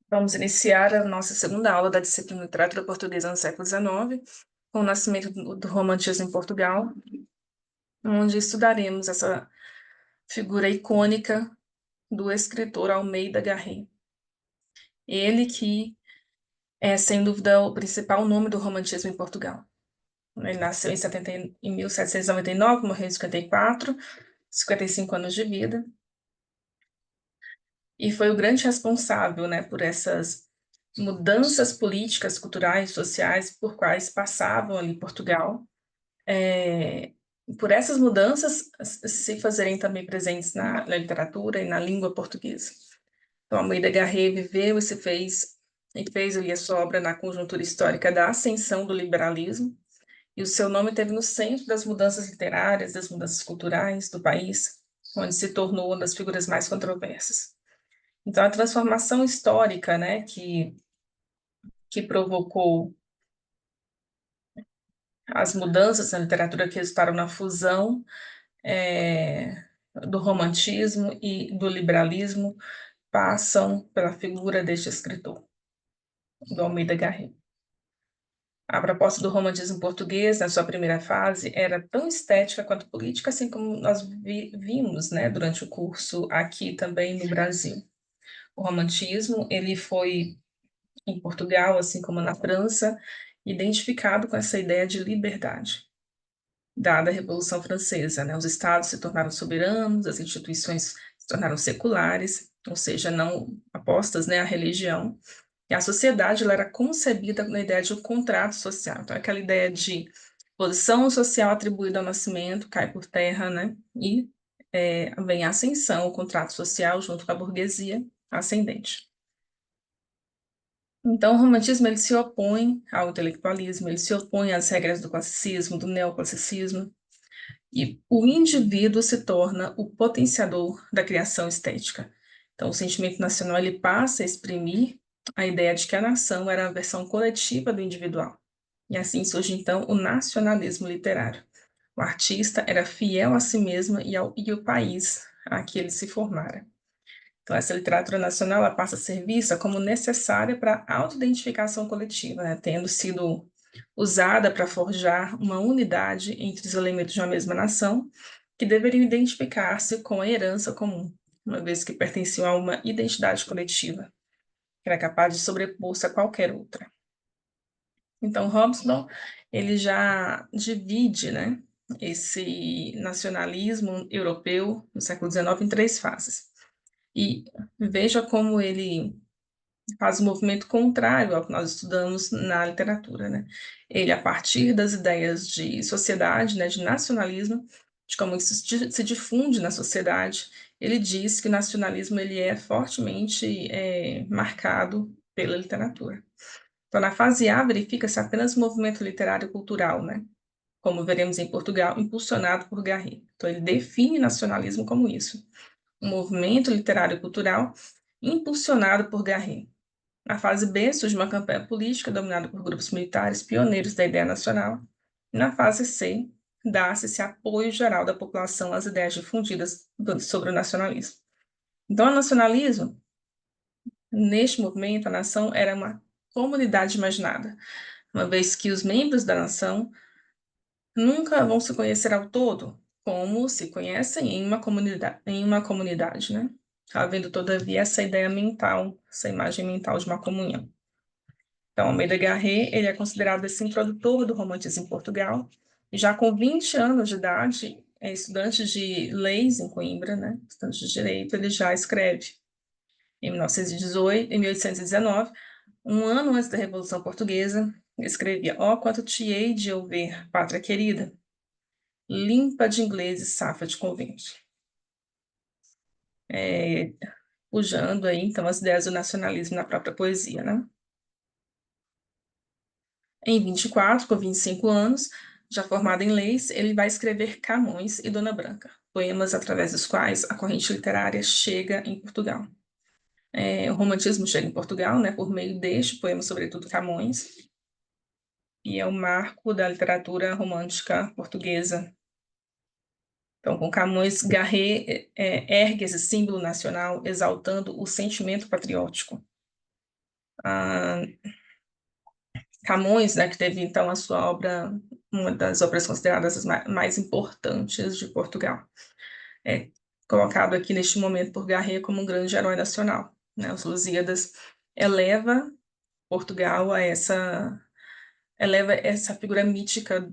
Vamos iniciar a nossa segunda aula da disciplina Literatura Portuguesa no século XIX, com o nascimento do romantismo em Portugal, onde estudaremos essa figura icônica do escritor Almeida Garré. Ele que é, sem dúvida, o principal nome do romantismo em Portugal. Ele nasceu em 1799, morreu em 54, 55 anos de vida, e foi o grande responsável, né, por essas mudanças políticas, culturais, sociais, por quais passavam ali Portugal. Por essas mudanças se fazerem também presentes na literatura e na língua portuguesa. Então, Almeida Garré viveu e fez ali a sua obra na conjuntura histórica da ascensão do liberalismo, e o seu nome esteve no centro das mudanças literárias, das mudanças culturais do país, onde se tornou uma das figuras mais controversas. Então, a transformação histórica, né, que provocou as mudanças na literatura que resultaram na fusão do romantismo e do liberalismo, passam pela figura deste escritor, do Almeida Garré. A proposta do romantismo português, na sua primeira fase, era tão estética quanto política, assim como nós vimos, né, durante o curso aqui também no Brasil. O romantismo, ele foi, em Portugal, assim como na França, identificado com essa ideia de liberdade, dada a Revolução Francesa, né? Os estados se tornaram soberanos, as instituições se tornaram seculares, ou seja, não apostas, né, à religião, e a sociedade ela era concebida na ideia de um contrato social. Então, aquela ideia de posição social atribuída ao nascimento cai por terra, né? E vem a ascensão, o contrato social junto com a burguesia ascendente. Então, o romantismo ele se opõe ao intelectualismo, ele se opõe às regras do classicismo, do neoclassicismo, e o indivíduo se torna o potenciador da criação estética. Então, o sentimento nacional ele passa a exprimir a ideia de que a nação era a versão coletiva do individual. E assim surge, então, o nacionalismo literário. O artista era fiel a si mesmo e ao país a que ele se formara. Então, essa literatura nacional ela passa a ser vista como necessária para a autoidentificação coletiva, né, tendo sido usada para forjar uma unidade entre os elementos de uma mesma nação, que deveriam identificar-se com a herança comum, uma vez que pertenciam a uma identidade coletiva, que era capaz de sobrepor-se a qualquer outra. Então, Hobsbawm, ele já divide, né, esse nacionalismo europeu no século XIX em três fases. E veja como ele faz um movimento contrário ao que nós estudamos na literatura, né? Ele, a partir das ideias de sociedade, né, de nacionalismo, de como isso se difunde na sociedade, ele diz que o nacionalismo ele é fortemente marcado pela literatura. Então, na fase A, verifica-se apenas o movimento literário e cultural, né? Como veremos em Portugal, impulsionado por Garré. Então, ele define nacionalismo como isso, um movimento literário e cultural impulsionado por Garré. Na fase B, surge uma campanha política dominada por grupos militares pioneiros da ideia nacional. E na fase C, dá-se esse apoio geral da população às ideias difundidas sobre o nacionalismo. Então, o nacionalismo, neste movimento, a nação era uma comunidade imaginada, uma vez que os membros da nação nunca vão se conhecer ao todo, como se conhecem em uma comunidade, né? Havendo, todavia, essa ideia mental, essa imagem mental de uma comunhão. Então, Almeida Garré, ele é considerado esse introdutor do romantismo em Portugal, e já com 20 anos de idade, é estudante de leis em Coimbra, né? Estudante de direito, ele já escreve. Em 1819, um ano antes da Revolução Portuguesa, escrevia: Ó, quanto te hei de eu ver, pátria querida, limpa de ingleses, safa de convento. Pujando aí, então, as ideias do nacionalismo na própria poesia, né? Em 24, com 25 anos, já formado em leis, ele vai escrever Camões e Dona Branca, poemas através dos quais a corrente literária chega em Portugal. O romantismo chega em Portugal, né, por meio deste poema, sobretudo Camões, e é o marco da literatura romântica portuguesa. Então, com Camões, Garré ergue esse símbolo nacional, exaltando o sentimento patriótico. Ah, Camões, né, que teve então a sua obra, uma das obras consideradas as mais importantes de Portugal, é colocado aqui neste momento por Garré como um grande herói nacional, né? Os Lusíadas eleva Portugal a eleva essa figura mítica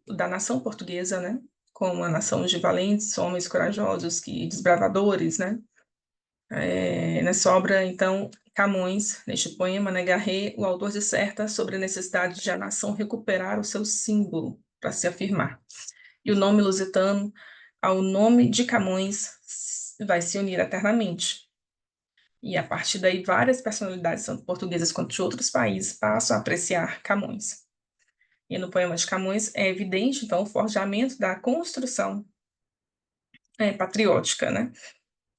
da nação portuguesa, né? Como a nação de valentes, homens corajosos, que desbravadores, né? Nessa obra, então, Camões, neste poema, né, Garré, o autor disserta sobre a necessidade de a nação recuperar o seu símbolo para se afirmar. E o nome lusitano ao nome de Camões vai se unir eternamente. E a partir daí, várias personalidades, tanto portuguesas quanto de outros países, passam a apreciar Camões. E no poema de Camões é evidente, então, o forjamento da construção patriótica, né?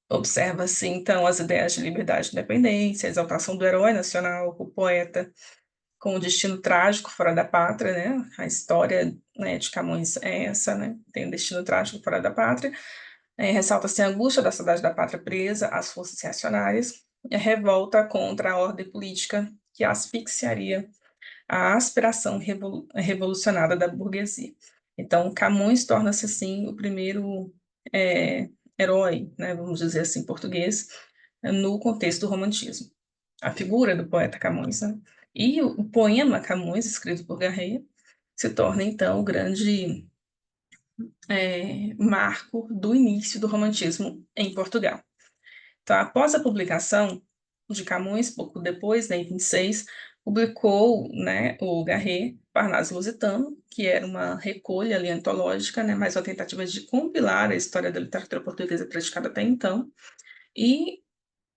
Observa-se, então, as ideias de liberdade e independência, a exaltação do herói nacional, o poeta com o destino trágico fora da pátria, né? A história, né, de Camões é essa, né? Tem um destino trágico fora da pátria. Ressalta-se a angústia da saudade da pátria presa às forças reacionárias e a revolta contra a ordem política que asfixiaria a aspiração revolucionária da burguesia. Então, Camões torna-se, assim, o primeiro herói, né, vamos dizer assim, em português, no contexto do romantismo. A figura do poeta Camões, né? E o poema Camões, escrito por Garré, se torna, então, o grande marco do início do romantismo em Portugal. Então, após a publicação de Camões, pouco depois, né, em 26, publicou, né, o Garré Parnaso Lusitano, que era uma recolha ali antológica, né, mais uma tentativa de compilar a história da literatura portuguesa praticada até então. E,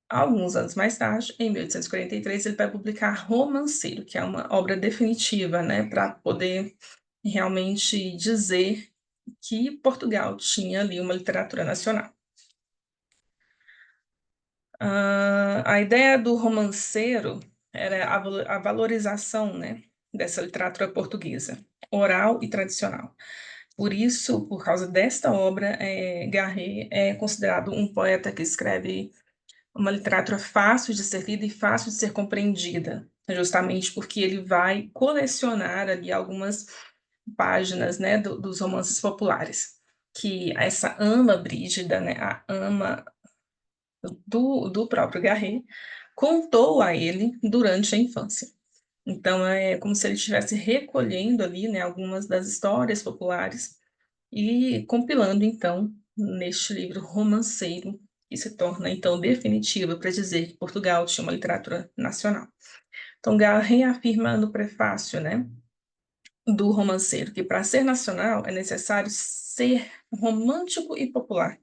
alguns anos mais tarde, em 1843, ele vai publicar Romanceiro, que é uma obra definitiva, né, para poder realmente dizer que Portugal tinha ali uma literatura nacional. A ideia do romanceiro era a valorização, né, dessa literatura portuguesa, oral e tradicional. Por isso, por causa desta obra, Garré é considerado um poeta que escreve uma literatura fácil de ser lida e fácil de ser compreendida, justamente porque ele vai colecionar ali algumas páginas, né, dos romances populares, que essa ama Brígida, né, a ama do próprio Garré, contou a ele durante a infância. Então, é como se ele estivesse recolhendo ali, né, algumas das histórias populares e compilando, então, neste livro romanceiro, que se torna, então, definitiva para dizer que Portugal tinha uma literatura nacional. Então, Garré afirma no prefácio, né, do romanceiro que para ser nacional é necessário ser romântico e popular,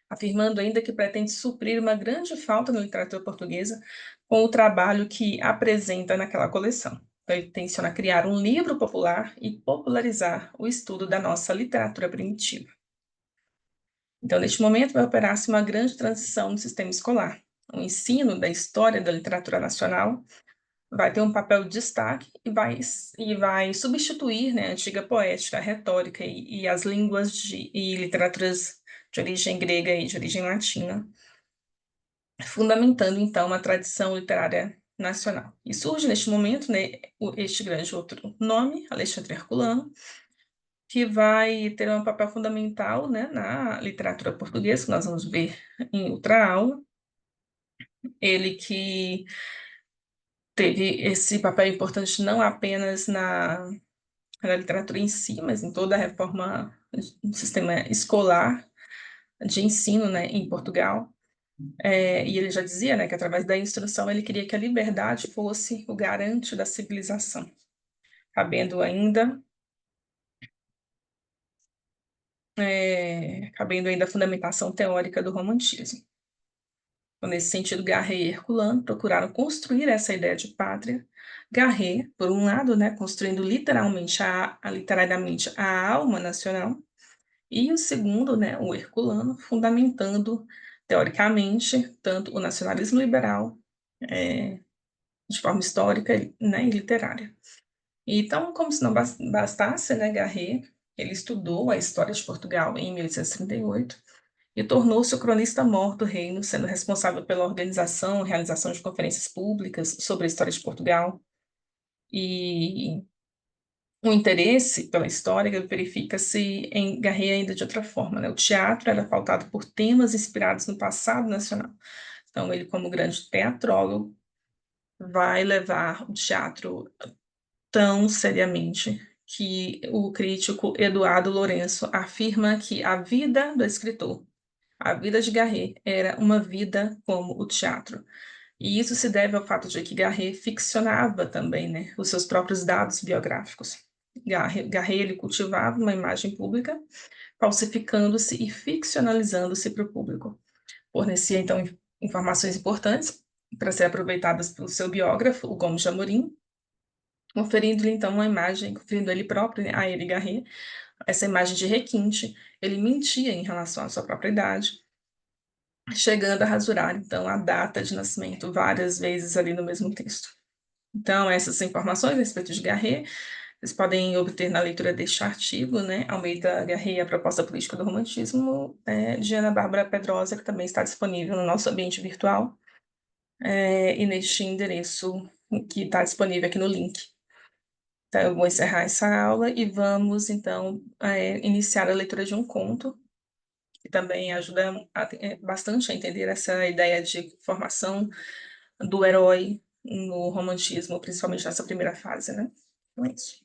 afirmando ainda que pretende suprir uma grande falta na literatura portuguesa com o trabalho que apresenta naquela coleção. Então, ele tenciona criar um livro popular e popularizar o estudo da nossa literatura primitiva. Então, neste momento, vai operar-se uma grande transição no sistema escolar. O ensino da história da literatura nacional vai ter um papel de destaque e vai substituir, né, a antiga poética, a retórica e as línguas e literaturas de origem grega e de origem latina, fundamentando, então, uma tradição literária nacional. E surge, neste momento, né, este grande outro nome, Alexandre Herculano, que vai ter um papel fundamental, né, na literatura portuguesa, que nós vamos ver em outra aula. Ele que teve esse papel importante não apenas na literatura em si, mas em toda a reforma do sistema escolar de ensino, né, em Portugal. E ele já dizia, né, que através da instrução ele queria que a liberdade fosse o garante da civilização, cabendo ainda a fundamentação teórica do romantismo. Então, nesse sentido, Garré e Herculano procuraram construir essa ideia de pátria. Garré, por um lado, né, construindo literariamente a alma nacional, e o segundo, né, o Herculano, fundamentando teoricamente tanto o nacionalismo liberal, de forma histórica, né, e literária. Então, como se não bastasse, né, Garré, ele estudou a história de Portugal em 1838 e tornou-se o cronista-mor do reino, sendo responsável pela organização e realização de conferências públicas sobre a história de Portugal. E o interesse pela história verifica-se em Garré ainda de outra forma, né? O teatro era pautado por temas inspirados no passado nacional. Então, ele, como grande teatrólogo, vai levar o teatro tão seriamente que o crítico Eduardo Lourenço afirma que a vida do escritor, a vida de Garré, era uma vida como o teatro. E isso se deve ao fato de que Garré ficcionava também, né, os seus próprios dados biográficos. Garré ele cultivava uma imagem pública, falsificando-se e ficcionalizando-se para o público. Fornecia, então, informações importantes para ser aproveitadas pelo seu biógrafo, o Gomes de Amorim, conferindo-lhe, então, uma imagem, conferindo ele próprio, né, a ele, Garré, essa imagem de requinte. Ele mentia em relação à sua própria idade, chegando a rasurar, então, a data de nascimento várias vezes ali no mesmo texto. Então, essas informações a respeito de Garré, vocês podem obter na leitura deste artigo, né, Almeida Garré, a proposta política do romantismo, de Ana Bárbara Pedrosa, que também está disponível no nosso ambiente virtual, e neste endereço que está disponível aqui no link. Então, eu vou encerrar essa aula e vamos, então, iniciar a leitura de um conto, que também ajuda bastante a entender essa ideia de formação do herói no romantismo, principalmente nessa primeira fase, né? Então é isso.